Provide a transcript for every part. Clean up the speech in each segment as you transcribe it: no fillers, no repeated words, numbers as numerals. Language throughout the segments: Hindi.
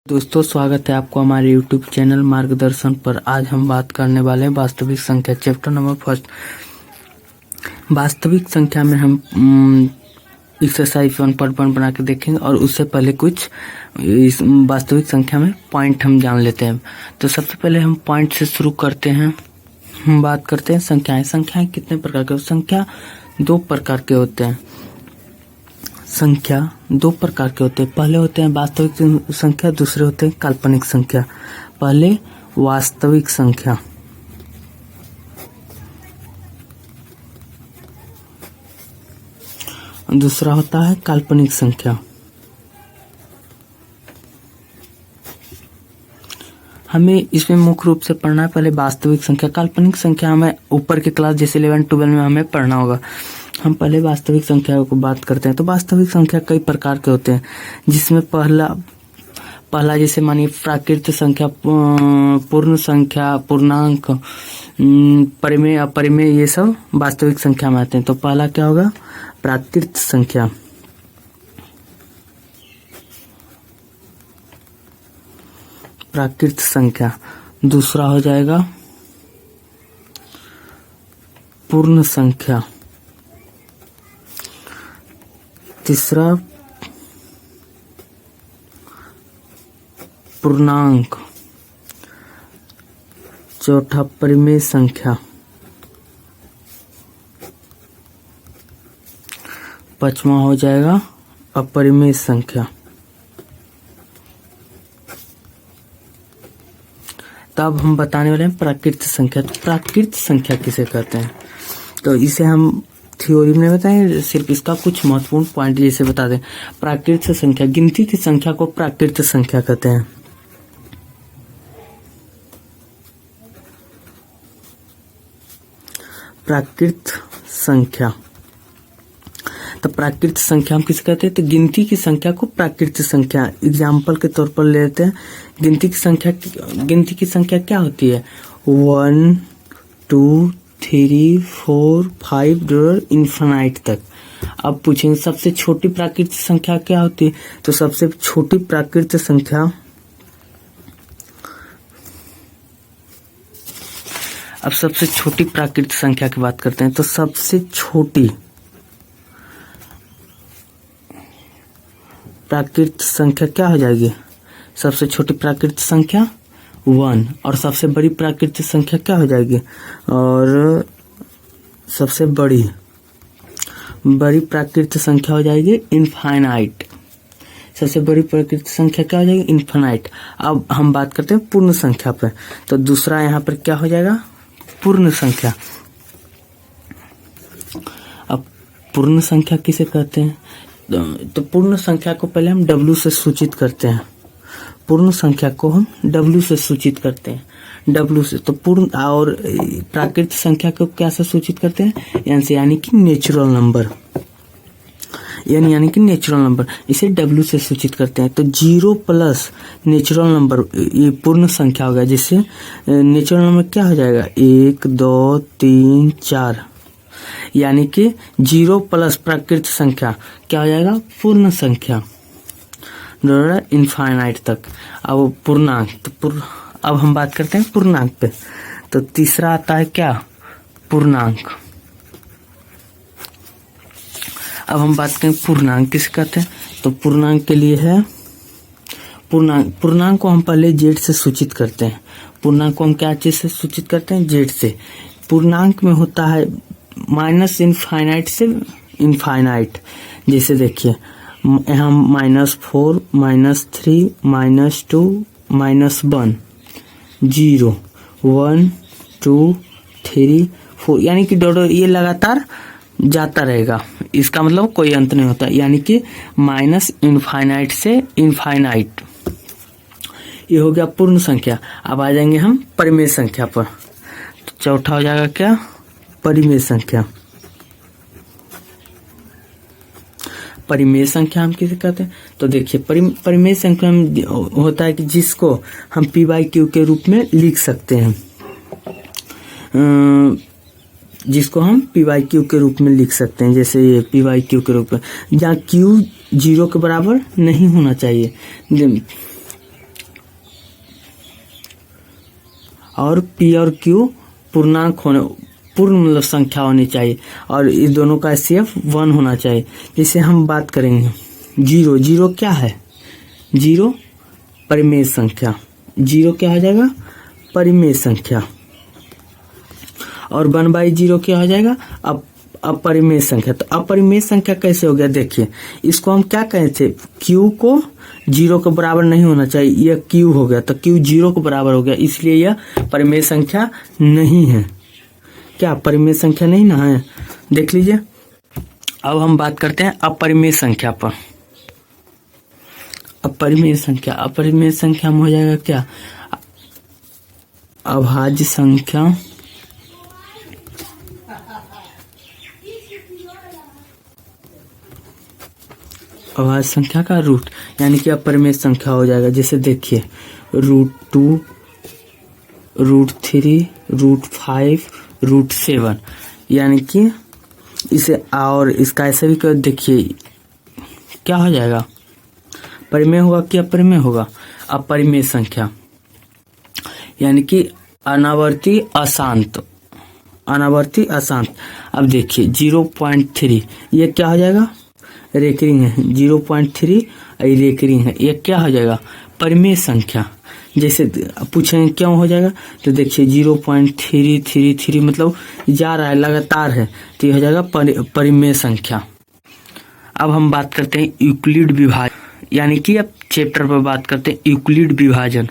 दोस्तों, स्वागत है आपको हमारे YouTube चैनल मार्गदर्शन पर। आज हम बात करने वाले हैं वास्तविक संख्या, चैप्टर नंबर फर्स्ट। वास्तविक संख्या में हम एक्सरसाइज 1.1 बना के देखेंगे और उससे पहले कुछ इस वास्तविक संख्या में पॉइंट हम जान लेते हैं। तो सबसे पहले हम पॉइंट से शुरू करते हैं। हम बात करते हैं संख्याएं कितने प्रकार के? संख्या दो प्रकार के होते हैं। संख्या दो प्रकार के होते हैं। पहले होते हैं वास्तविक संख्या, दूसरे होते हैं काल्पनिक संख्या। पहले वास्तविक संख्या, दूसरा होता है काल्पनिक संख्या। हमें इसमें मुख्य रूप से पढ़ना है पहले वास्तविक संख्या। काल्पनिक संख्या हमें ऊपर के क्लास जैसे 11, 12 में हमें पढ़ना होगा। हम पहले वास्तविक संख्या को बात करते हैं। तो वास्तविक संख्या कई प्रकार के होते हैं, जिसमें पहला जैसे मानिए प्राकृत संख्या, पूर्ण संख्या, पूर्णांक, परिमेय, अपरिमेय, ये सब वास्तविक संख्या में आते हैं। तो पहला क्या होगा? प्राकृत संख्या। प्राकृत संख्या। दूसरा हो जाएगा पूर्ण संख्या। तीसरा पूर्णांक। चौथा परिमेय संख्या। पांचवा हो जाएगा अपरिमेय संख्या। तब हम बताने वाले हैं प्राकृत संख्या। प्राकृत संख्या किसे कहते हैं? तो इसे हम थ्योरी में बताएं, सिर्फ इसका कुछ महत्वपूर्ण पॉइंट जैसे बता दें। प्राकृत संख्या, गिनती की संख्या को प्राकृत संख्या कहते हैं। प्राकृत संख्या। तो प्राकृत संख्या हम किसे कहते हैं? तो गिनती की संख्या को प्राकृत संख्या। एग्जाम्पल के तौर पर ले लेते हैं। गिनती की संख्या क्या होती है? 1, 2, 3, 4, 5 इन्फिनाइट तक। अब पूछेंगे सबसे छोटी प्राकृत संख्या क्या होती है? तो सबसे छोटी प्राकृत संख्या, अब सबसे छोटी प्राकृत संख्या की बात करते हैं। तो सबसे छोटी प्राकृत संख्या क्या हो जाएगी? सबसे छोटी प्राकृत संख्या 1। और सबसे बड़ी प्राकृत संख्या क्या हो जाएगी? और सबसे बड़ी प्राकृत संख्या हो जाएगी इनफाइनाइट। सबसे बड़ी प्राकृत संख्या क्या हो जाएगी? इनफाइनाइट। अब हम बात करते हैं पूर्ण संख्या पर। तो दूसरा यहाँ पर क्या हो जाएगा? पूर्ण संख्या। अब पूर्ण संख्या किसे कहते हैं? तो पूर्ण संख्या को पहले हम W से सूचित करते हैं। पूर्ण संख्या को हम W से सूचित करते हैं। W से। तो पूर्ण और प्राकृत संख्या को क्या से सूचित करते हैं? N से, यानी कि नेचुरल नंबर। यानी कि नेचुरल नंबर, इसे W से सूचित करते हैं। तो 0 प्लस नेचुरल नंबर ये पूर्ण संख्या होगा। जिससे नेचुरल नंबर क्या हो जाएगा? 1, 2, 3, 4। यानी कि 0 प्लस प्राकृत संख्या क्या हो जाएगा? पूर्ण संख्या, इनफाइनाइट तक। अब पूर्णांक। तो अब हम बात करते हैं पूर्णांक पे। तो तीसरा आता है क्या? पूर्णांक। अब हम बात करें पूर्णांक किसे कहते हैं? तो पूर्णांक के लिए है पूर्णांक को हम पहले Z से सूचित करते हैं। पूर्णांक को हम क्या चीज से सूचित करते हैं? Z से। पूर्णांक में होता है माइनस इनफाइनाइट से इनफाइनाइट। जैसे देखिए यहाँ -4, -3, -2, -1, 0, 1, 2, 3, 4, यानी कि डॉट ये लगातार जाता रहेगा। इसका मतलब कोई अंत नहीं होता। यानी कि माइनस इनफाइनाइट से इनफाइनाइट। ये हो गया पूर्ण संख्या। अब आ जाएंगे हम परिमेय संख्या पर। तो चौथा हो जाएगा क्या? परिमेय संख्या। परिमेय संख्या हम किसे कहते हैं? तो देखिए परिमेय संख्या में होता है कि जिसको हम P/Q के रूप में लिख सकते हैं। जिसको हम P/Q के रूप में लिख सकते हैं। जैसे ये P/Q के रूप में, जहाँ Q 0 के बराबर नहीं होना चाहिए। और पी और क्यू पूर्णांक होने पूर्ण मतलब संख्या होनी चाहिए और इस दोनों का एचसीएफ 1 होना चाहिए। जैसे हम बात करेंगे जीरो, जीरो क्या है? जीरो परिमेय संख्या, जीरो क्या हो जाएगा? परिमेय संख्या। और 1/0 क्या हो जाएगा? अपरिमेय संख्या। तो अपरिमेय संख्या कैसे हो गया? देखिए इसको हम क्या कहे थे, क्यू को 0 के बराबर नहीं होना चाहिए, यह क्यू हो गया तो क्यू 0 के बराबर हो गया, इसलिए यह परिमेय संख्या नहीं है। क्या परिमेय संख्या नहीं ना है? देख लीजिए। अब हम बात करते हैं अपरिमेय संख्या पर। अपरिमेय संख्या, अपरिमेय संख्या में हो जाएगा क्या? अभाज्य संख्या, अभाज्य संख्या का रूट, यानी कि अपरिमेय संख्या हो जाएगा। जैसे देखिए √2, √3, √5, √7, यानी कि इसे और इसका ऐसे भी कर देखिए क्या हो जाएगा? परिमेय होगा कि अपरिमेय होगा? अपरिमेय संख्या, यानी कि अनावर्ती अशांत, अनावर्ती अशांत। अब देखिए 0.3 ये क्या हो जाएगा? रेकरिंग है। 0.3 रेकरिंग है, ये क्या हो जाएगा? परिमेय संख्या। जैसे पूछेंगे क्यों हो जाएगा, तो देखिए 0.333 मतलब जा रहा है, लगातार है, तो ये हो जाएगा परिमेय संख्या। अब हम बात करते हैं यूक्लिड विभाजन, यानी कि अब चैप्टर पर बात करते हैं यूक्लिड विभाजन।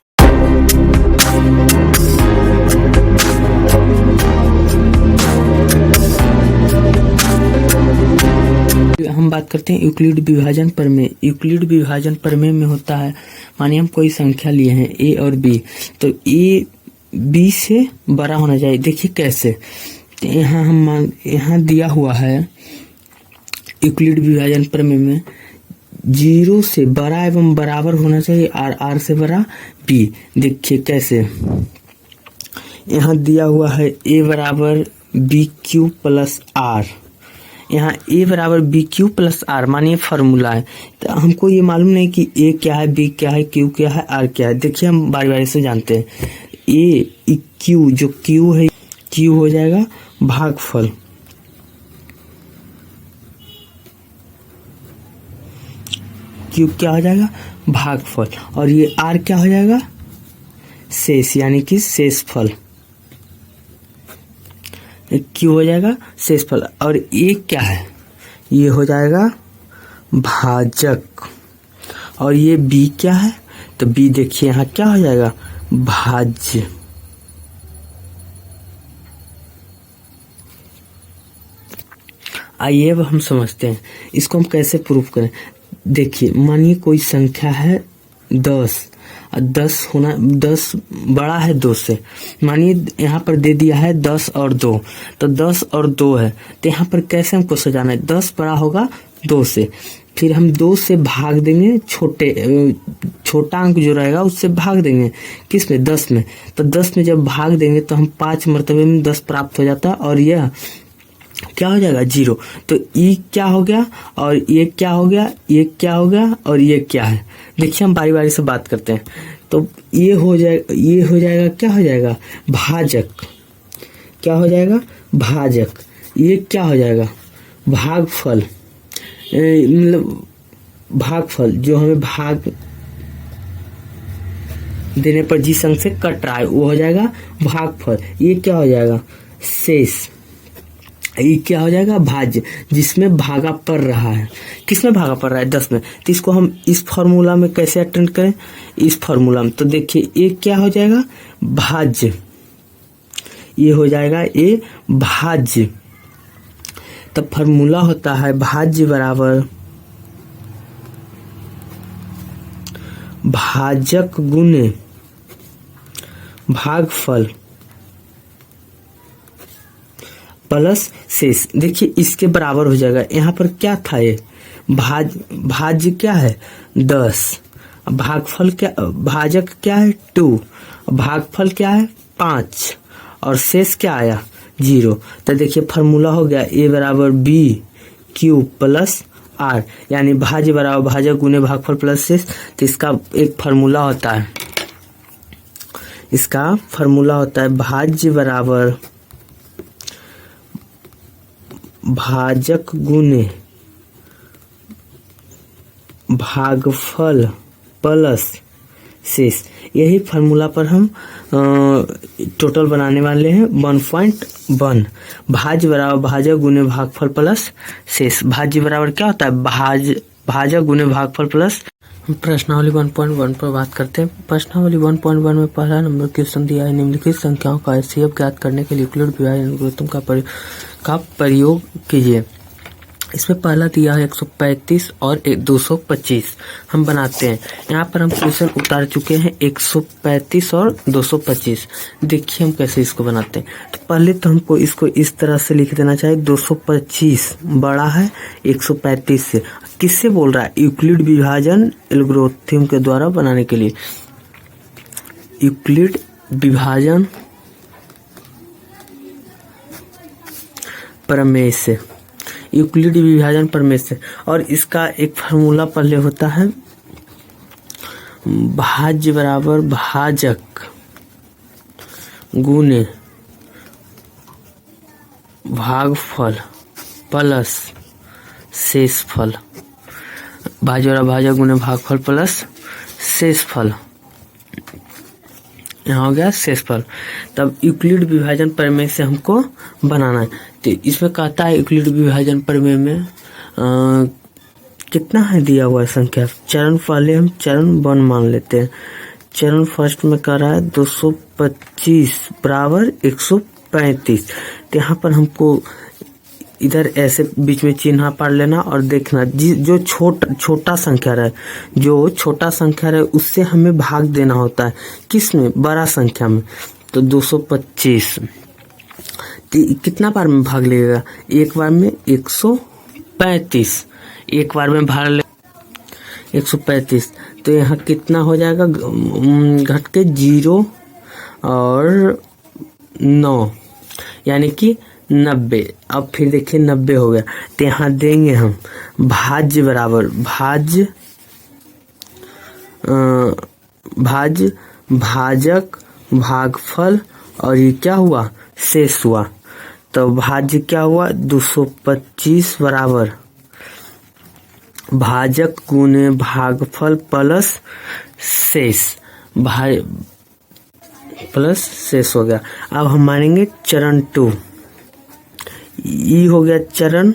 हम बात करते हैं यूक्लिड विभाजन प्रमेय। यूक्लिड विभाजन प्रमेय में होता है, मानिए हम कोई संख्या लिए हैं ए और बी, तो ए बी से बड़ा होना चाहिए। देखिए कैसे, तो यहाँ दिया हुआ है यूक्लिड विभाजन प्रमेय में 0 से बड़ा एवं बराबर होना चाहिए और r से बड़ा b। देखिए कैसे, यहाँ दिया हुआ है a बराबर BQ प्लस r, यहाँ a बराबर BQ प्लस r, मानिए फार्मूला है, तो हमको ये मालूम नहीं कि a क्या है, b क्या है, q क्या है, r क्या है। देखिए हम बारी बारी से जानते हैं। a q, जो q है, q हो जाएगा भागफल, q क्या हो जाएगा? भागफल। और ये r क्या हो जाएगा? शेष, यानी कि शेषफल। q हो जाएगा शेषफल। और ये क्या है? ये हो जाएगा भाजक। और ये b क्या है? तो b देखिए यहाँ क्या हो जाएगा? भाज्य। आइए अब हम समझते हैं इसको हम कैसे प्रूफ करें। देखिए मानिए कोई संख्या है 10, 10 बड़ा है 2 से। मानिए यहाँ पर दे दिया है 10 और 2, तो 10 और 2 है, तो यहाँ पर कैसे हमको सजाना है? 10 बड़ा होगा 2 से, फिर हम 2 से भाग देंगे, छोटा अंक जो रहेगा उससे भाग देंगे, किस में? 10 में। तो 10 में जब भाग देंगे तो हम 5 मर्तबे में 10 प्राप्त हो जाता है, और यह क्या हो जाएगा? 0। तो ई क्या हो गया और ये क्या हो गया, ये क्या हो गया और ये क्या है? देखिए हम बारी बारी से बात करते हैं। तो ये हो जाएगा क्या हो जाएगा? भाजक। क्या हो जाएगा? भाजक। ये क्या हो जाएगा? भागफल, मतलब भागफल जो हमें भाग देने पर जिस अंक से कट रहा है वो हो जाएगा भागफल। ये क्या हो जाएगा? शेष। ये क्या हो जाएगा? भाज्य, जिसमें भागा पड़ रहा है। किसमें भागा पड़ रहा है? 10 में। तो इसको हम इस फॉर्मूला में कैसे अटेंड करें? इस फॉर्मूला में। तो देखिए ये क्या हो जाएगा? भाज्य। ये हो जाएगा ये भाज्य। तब फॉर्मूला होता है भाज्य बराबर भाजक गुने भागफल प्लस शेष। देखिए इसके बराबर हो जाएगा। यहाँ पर क्या था? ये भाज्य क्या है? 10। भागफल क्या, भाजक क्या है? 2। भागफल क्या है? 5। और शेष क्या आया? 0। तो देखिए फार्मूला हो गया a बराबर BQ प्लस r, यानी भाज्य बराबर भाजक गुने भागफल प्लस शेष। तो इसका एक फार्मूला होता है, इसका फॉर्मूला होता है भाज्य बराबर भाजक गुने भागफल प्लस शेष। यही फार्मूला पर हम टोटल बनाने वाले हैं 1.1। भाज्य बराबर भाजक गुने भागफल प्लस शेष। भाज्य बराबर क्या होता है? भाजक गुने भागफल प्लस। हम प्रश्नावली 1.1 पर बात करते हैं। प्रश्नावली 1.1 में पहला नंबर क्वेश्चन दिया है, निम्नलिखित संख्याओं का एचसीएफ ज्ञात करने के लिए यूक्लिड विभाजन एल्गोरिथम का प्रयोग कीजिए। इसमें पहला दिया है 135 और 225। हम बनाते हैं। यहाँ पर हम क्वेश्चन उतार चुके हैं 135 और 225। देखिए हम कैसे इसको बनाते हैं। तो पहले तो हमको इसको इस तरह से लिख देना चाहिए, 225 बड़ा है 135 से। किससे बोल रहा है? यूक्लिड विभाजन एल्गोरिथम के द्वारा बनाने के लिए। यूक्लिड विभाजन प्रमेय से, यूक्लिड विभाजन प्रमेय से। और इसका एक फार्मूला पहले होता है भाज्य बराबर भाजक गुने भागफल प्लस शेषफल। भाज्य बराबर भाजक गुने भागफल प्लस शेषफल। यहाँ हो गया शेषफल। तब यूक्लिड विभाजन प्रमेय से हमको बनाना है। तो इसमें कहता है यूक्लिड विभाजन प्रमेय में कितना है दिया हुआ संख्या। चरण पहले हम चरण 1 मान लेते हैं। चरण फर्स्ट में कर रहा है 225 बराबर 135। तो यहाँ पर हमको इधर ऐसे बीच में चिन्ह पढ़ लेना और देखना जो छोटा संख्या रहे, जो छोटा संख्या रहे उससे हमें भाग देना होता है। किसमें? बड़ा संख्या में। तो 225 कितना बार में भाग लेगा? एक बार में 135। एक बार में भाग ले 135। तो यहाँ कितना हो जाएगा? घट के 0 और 9 यानी कि 90। अब फिर देखिए 90 हो गया। तो यहाँ देंगे हम भाज्य बराबर भाजक भागफल और ये क्या हुआ? शेष हुआ। तो भाज्य क्या हुआ? 225 बराबर भाजक गुने भागफल प्लस शेष। प्लस शेष हो गया। अब हम मानेंगे चरण 2। ई हो गया चरण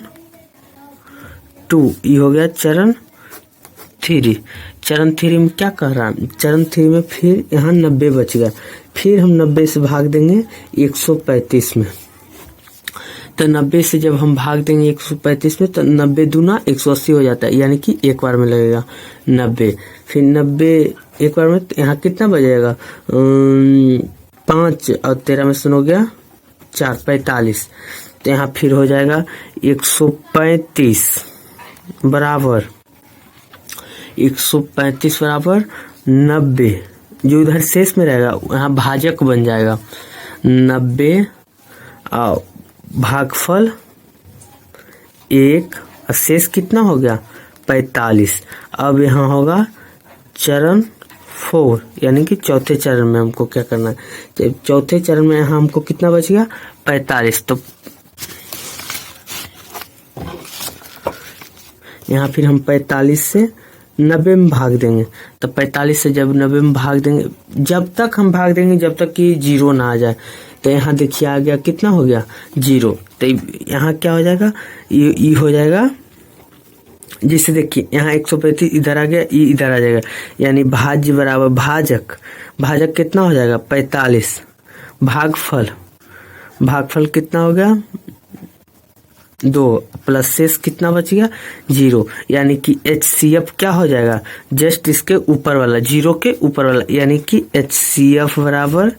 2, ई हो गया चरण 3। चरण 3 में क्या कर रहा है? चरण 3 में फिर यहाँ 90 बच गया। फिर हम 90 से भाग देंगे 135 में। तो 90 से जब हम भाग देंगे 135 में तो 90 दूना 180 हो जाता है, यानी कि एक बार में लगेगा 90। फिर 90 एक बार में यहाँ कितना बचेगा? 5 और 13 में सुन हो गया 4, 45। तो यहाँ फिर हो जाएगा 135 बराबर 90। जो इधर शेष में रहेगा यहाँ भाजक बन जाएगा 90 और भागफल 1 और शेष कितना हो गया? 45। अब यहाँ होगा चरण 4 यानी कि चौथे चरण में हमको क्या करना है? चौथे चरण में यहाँ हमको कितना बच गया? 45। तो यहाँ फिर हम 45 से 90 में भाग देंगे। तो 45 से जब 90 में भाग देंगे, जब तक हम भाग देंगे जब तक कि 0 ना आ जाए। तो यहाँ देखिए आ गया, कितना हो गया? 0। तो यहाँ क्या हो जाएगा? ये हो जाएगा। जिससे देखिए यहाँ 135 इधर आ गया, ये इधर आ जाएगा, यानी भाज्य बराबर भाजक कितना हो जाएगा? 45। भागफल कितना हो गया? 2 प्लस शेष कितना बच गया? 0। यानी कि HCF क्या हो जाएगा? जस्ट इसके ऊपर वाला, 0 के ऊपर वाला, यानी कि HCF बराबर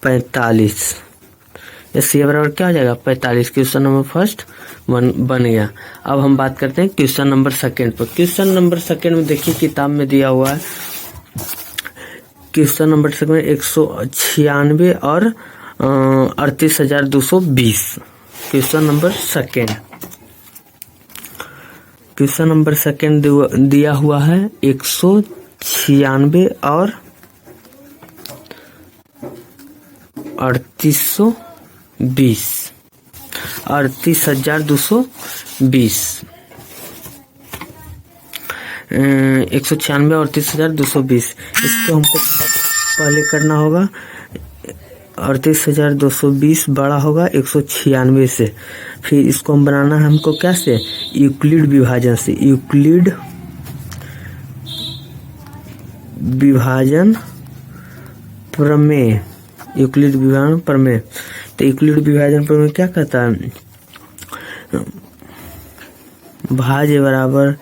45। HCF बराबर क्या हो जाएगा? 45। क्वेश्चन नंबर फर्स्ट बन गया। अब हम बात करते हैं क्वेश्चन नंबर सेकंड पर। क्वेश्चन नंबर सेकंड में देखिए किताब में दिया हुआ है। क्वेश्चन नंबर सेकंड में 196 और 38,220। क्वेश्चन नंबर सेकंड दिया हुआ है 196 और 3820 38,220 196 38,220 इसको हमको पहले करना होगा। 38,220 बड़ा होगा 196 से। फिर इसको हम बनाना है हमको क्या से, यूक्लिड विभाजन से। यूक्लिड विभाजन प्रमेय, यूक्लिड विभाजन प्रमेय। तो यूक्लिड विभाजन प्रमेय क्या कहता है, भाज्य बराबर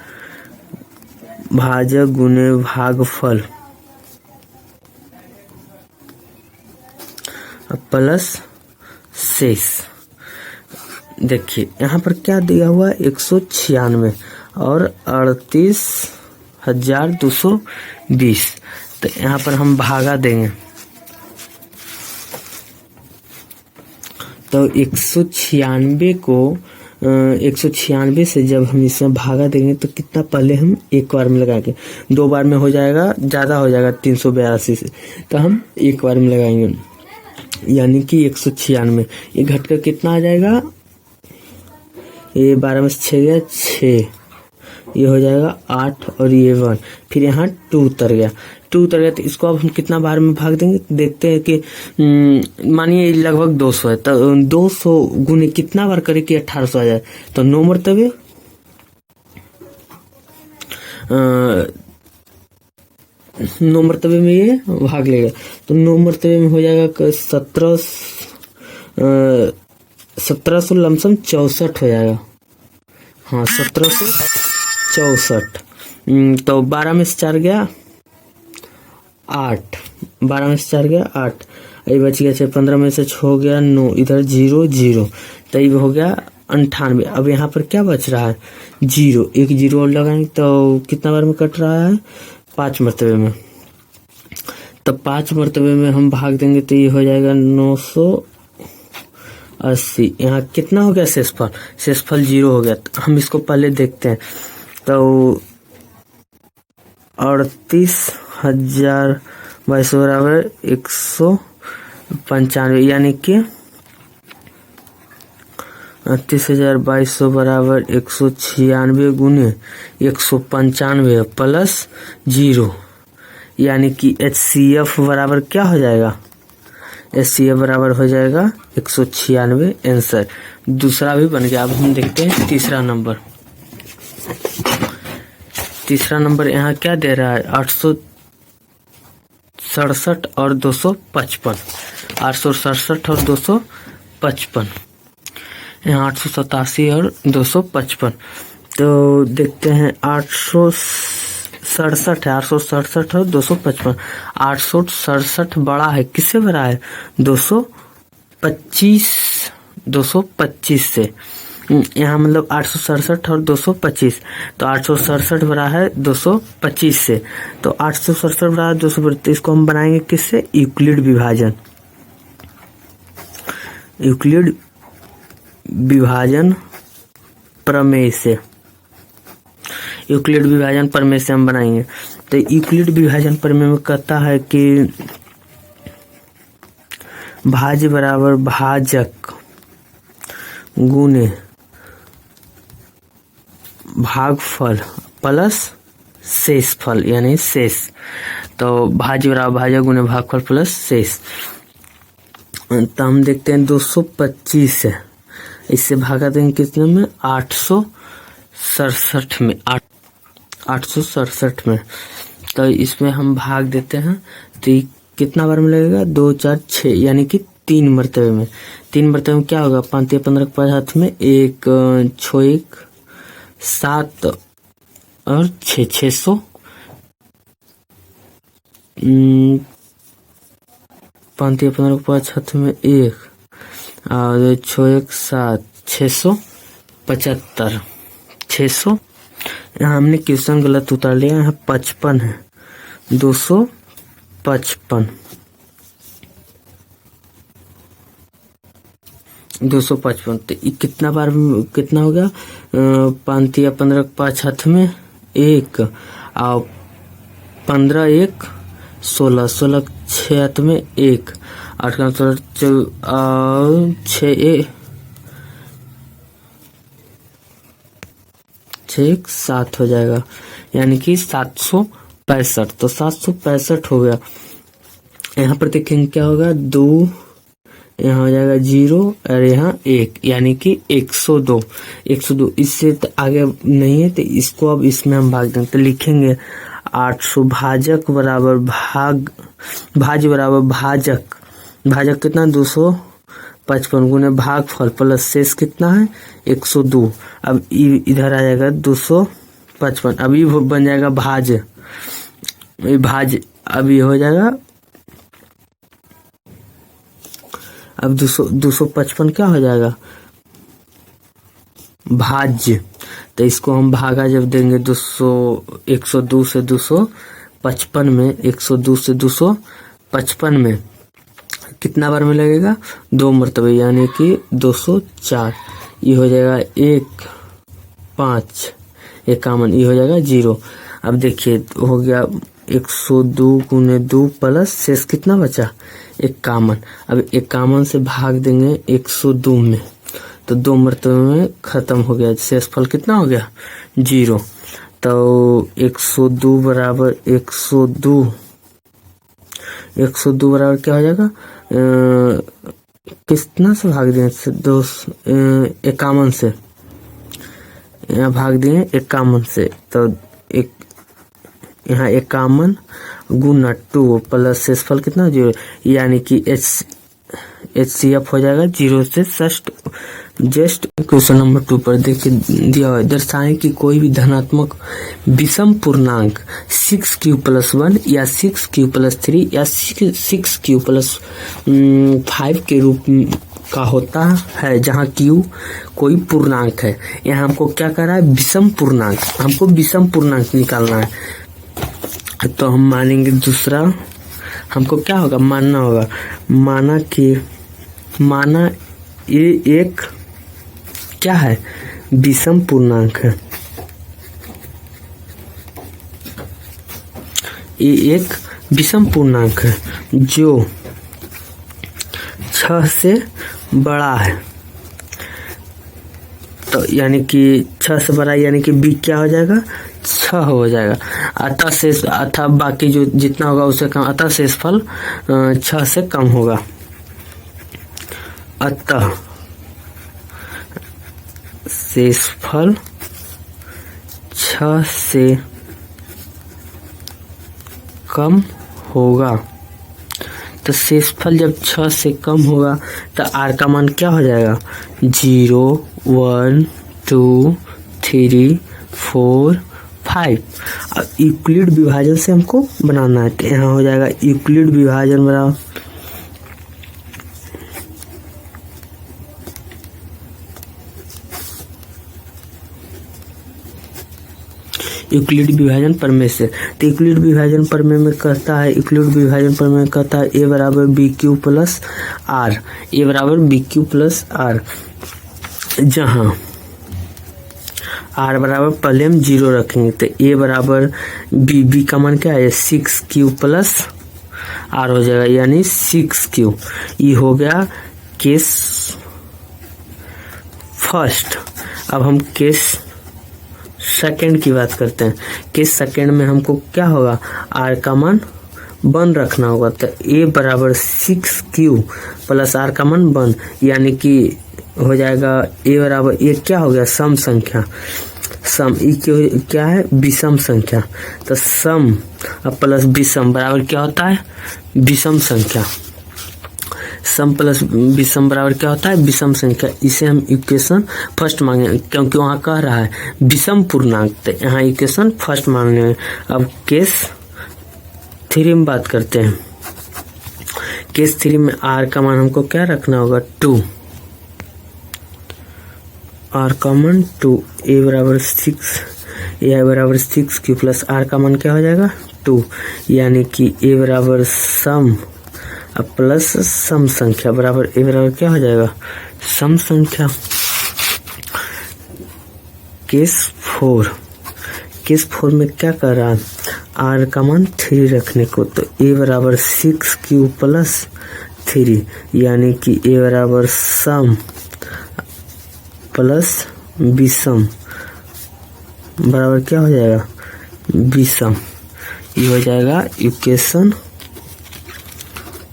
भाजक गुने भागफल प्लस शेष। देखिए यहाँ पर क्या दिया हुआ है, 196 और 38,220। तो यहाँ पर हम भागा देंगे तो 196 को 196 से जब हम इसमें भागा देंगे तो कितना, पहले हम एक बार में लगाएंगे, 2 बार में हो जाएगा, ज्यादा हो जाएगा 382 से, तो हम एक बार में लगाएंगे, यानी कि 196। ये घटकर कितना आ जाएगा, ये 12 में से 6 गया 6, ये हो जाएगा 8 और ये 1, फिर यहाँ 2 उतर गया। तो इसको अब हम कितना बार में भाग देंगे, देखते हैं कि मानिए लगभग 200 है, तो 200 गुने कितना बार करे कि 1800 आ जाए। तो 9 मरतबे 9 मरतबे में ये भाग लेगा, तो 9 मरतबे में हो जाएगा 1700 लमसम 64 हो जाएगा। हाँ 1764। तो 12 में से 4 गया 8, 12 में से 4 गया 8, ये बच गया 6, 15 में से 6 हो गया 9, इधर 0 0, तो ये हो गया 98। अब यहाँ पर क्या बच रहा है, 0, एक 0 और लगाएंगे तो कितना बार में कट रहा है, 5 मरतबे में। तो 5 मरतबे में हम भाग देंगे तो ये हो जाएगा 980। यहाँ कितना हो गया शेषफल, शेषफल 0 हो गया। तो हम इसको पहले देखते हैं, तो 38,220 बराबर 195, यानी कि 38,220 बराबर 196 गुने 195 प्लस 0, यानी कि HCF बराबर क्या हो जाएगा, HCF बराबर हो जाएगा 196। आंसर दूसरा भी बन गया। अब हम देखते हैं तीसरा नंबर। तीसरा नंबर यहाँ क्या दे रहा है, 867 और 255, 867 और 255, यहाँ 887 और 255। तो देखते हैं 867 है, 867 और 255। 867 बड़ा है, किससे बड़ा है, 225 से। यहाँ मतलब 867 और 225, तो 867 बड़ा है 225 से, तो 867 बड़ा है 225, तो इसको हम बनाएंगे किससे, यूक्लिड विभाजन, यूक्लिड विभाजन प्रमेय से। यूक्लिड विभाजन प्रमेय से हम बनाएंगे। तो यूक्लिड विभाजन प्रमेय में कहता है कि भाज्य बराबर भाजक गुने भागफल प्लस शेषफल, यानी शेष। तो भाज्य बराबर भाजक गुने भागफल प्लस शेष। तो हम देखते हैं 225 है, इससे भागा देंगे कितने में, 867 में, 867 में। तो इसमें हम भाग देते हैं तो कितना बार में लगेगा, 2 4 6, यानी कि 3 मरतबे में। 3 मरतबे में क्या होगा, 5 या 15 5 हाथ में 1 6 1 7 और 6 600, 5 या 15 5 हाथ में 1 और 6 1 7, 675, 600। यहाँ हमने क्वेश्चन गलत उतार लिया, यहाँ 55 है, 255, 255। तो कितना बार कितना हो गया, 5 या 15 5 हाथ में 1 और 15 1 16, 16 6 हाथ में 1 8 का मतलब 7 हो जाएगा, यानी कि 765। तो 765 हो गया। यहाँ पर देखेंगे क्या होगा, 2 यहाँ हो जाएगा 0 और यहाँ 1, यानी कि 102। 102 इससे तो आगे नहीं है, तो इसको अब इसमें हम भाग देंगे। तो लिखेंगे 800 भाजक बराबर भाज्य बराबर भाजक। भाजक कितना 255 गुने भागफल प्लस शेष कितना है 102। अब इधर आ जाएगा 255। अभी बन जाएगा भाज्य। अब ये हो जाएगा, अब 255 क्या हो जाएगा भाज्य। तो इसको हम भागा जब देंगे 102 से 255 में, 102 से 255 में कितना बार में लगेगा 2 मरतबे, यानी कि 204। ये हो जाएगा 1 5 51, ये हो जाएगा 0। अब देखिए हो गया 102 गुने 2 प्लस शेष कितना बचा 51। अब 51 से भाग देंगे 102 में, तो 2 मरतबे में खत्म हो गया। शेषफल कितना हो गया 0। तो 102 बराबर 102 बराबर क्या हो जाएगा, कितना से भाग दें 51 से, यहाँ भाग दिए 51 से, तो यहाँ 51 गुना 2 प्लस शेषफल कितना 0, यानी कि HCF हो जाएगा 0 से 60। जस्ट क्वेश्चन नंबर 2 पर देखिए दिया हुआ है, दर्शाएं कि कोई भी धनात्मक विषम पूर्णांक 6q+1 या 6q+3 या 6q+5 के रूप का होता है, जहाँ q कोई पूर्णांक है। यहाँ हमको क्या कर रहा है, विषम पूर्णांक, हमको विषम पूर्णांक निकालना है। तो हम मानेंगे दूसरा, हमको क्या होगा मानना होगा, माना ये एक क्या है विषम पूर्णांक है, ये एक विषम पूर्णांक है जो 6 से बड़ा है। तो यानी कि 6 से बड़ा, यानी कि b क्या हो जाएगा 6 हो जाएगा। अतः बाकी जो जितना होगा उससे कम, अतः शेषफल 6 से कम होगा। अतः शेषफल 6 से कम होगा। तो शेषफल जब 6 से कम होगा तो r का मान क्या हो जाएगा 0 1 2 3 4 5। अब यूक्लिड विभाजन से हमको बनाना है, तो यहाँ हो जाएगा यूक्लिड विभाजन बराबर यूक्लिड विभाजन प्रमेय से। तो यूक्लिड विभाजन प्रमेय में कहता है, a बराबर BQ प्लस R, a बराबर BQ प्लस R, जहाँ R बराबर पहले हम 0 रखेंगे। तो a बराबर b का मान क्या है 6q प्लस R हो जाएगा, यानी 6q। ये हो गया केस फर्स्ट। अब हम केस सेकंड की बात करते हैं। केस सेकंड में हमको क्या होगा R का मान 1 रखना होगा। तो a बराबर 6q प्लस R का मान 1, यानी कि हो जाएगा a बराबर, ये क्या हो गया सम संख्या, सम क्या है विषम संख्या। तो सम प्लस विषम बराबर क्या होता है विषम संख्या। सम प्लस विषम बराबर क्या होता है विषम संख्या। इसे हम इक्वेशन फर्स्ट मांगे, क्योंकि वहाँ कह रहा है विषम पूर्णांक, तो यहाँ इक्वेशन फर्स्ट मांगे। अब केस 3 में बात करते हैं। केस 3 में R का मान हमको क्या रखना होगा 2, R का मान 2, a बराबर 6q प्लस R का मान क्या हो जाएगा 2, यानी कि a बराबर सम प्लस सम संख्या बराबर a बराबर क्या हो जाएगा सम संख्या। केस 4 में क्या कर रहा है R का मान 3 रखने को, तो a बराबर 6q प्लस 3 यानी कि ए बराबर सम प्लस विषम बराबर क्या हो जाएगा, विषम। ये हो जाएगा इक्वेशन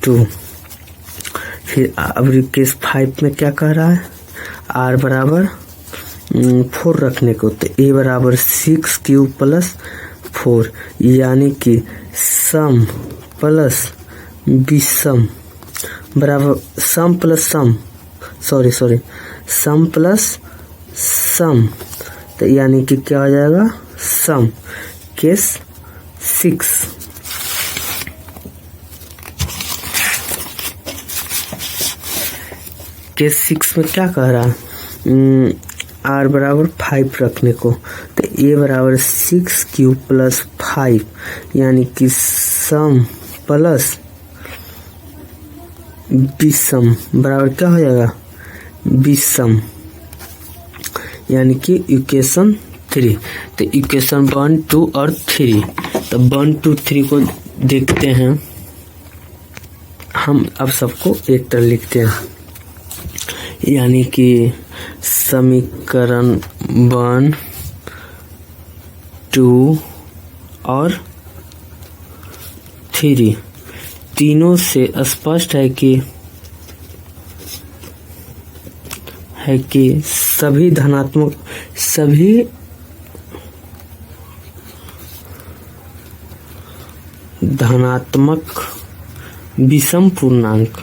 2। फिर अब केस 5 में क्या कह रहा है, आर बराबर 4 रखने को, तो ए बराबर 6 क्यूब प्लस 4 यानी कि सम प्लस विषम बराबर सम प्लस सम, सम प्लस सम, तो यानी कि क्या हो जाएगा, सम। केस 6 में क्या कह रहा है, आर बराबर 5 रखने को, तो ए बराबर 6 क्यूब प्लस 5 यानी कि सम प्लस विषम बराबर क्या हो जाएगा, विषम, यानी कि इक्वेशन 3। तो इक्वेशन 1, 2 और 3, तो 1, 2, 3 को देखते हैं हम। अब सबको एक तरह लिखते हैं, यानी कि समीकरण 1, 2 और 3 तीनों से स्पष्ट है कि सभी धनात्मक विषम पूर्णांक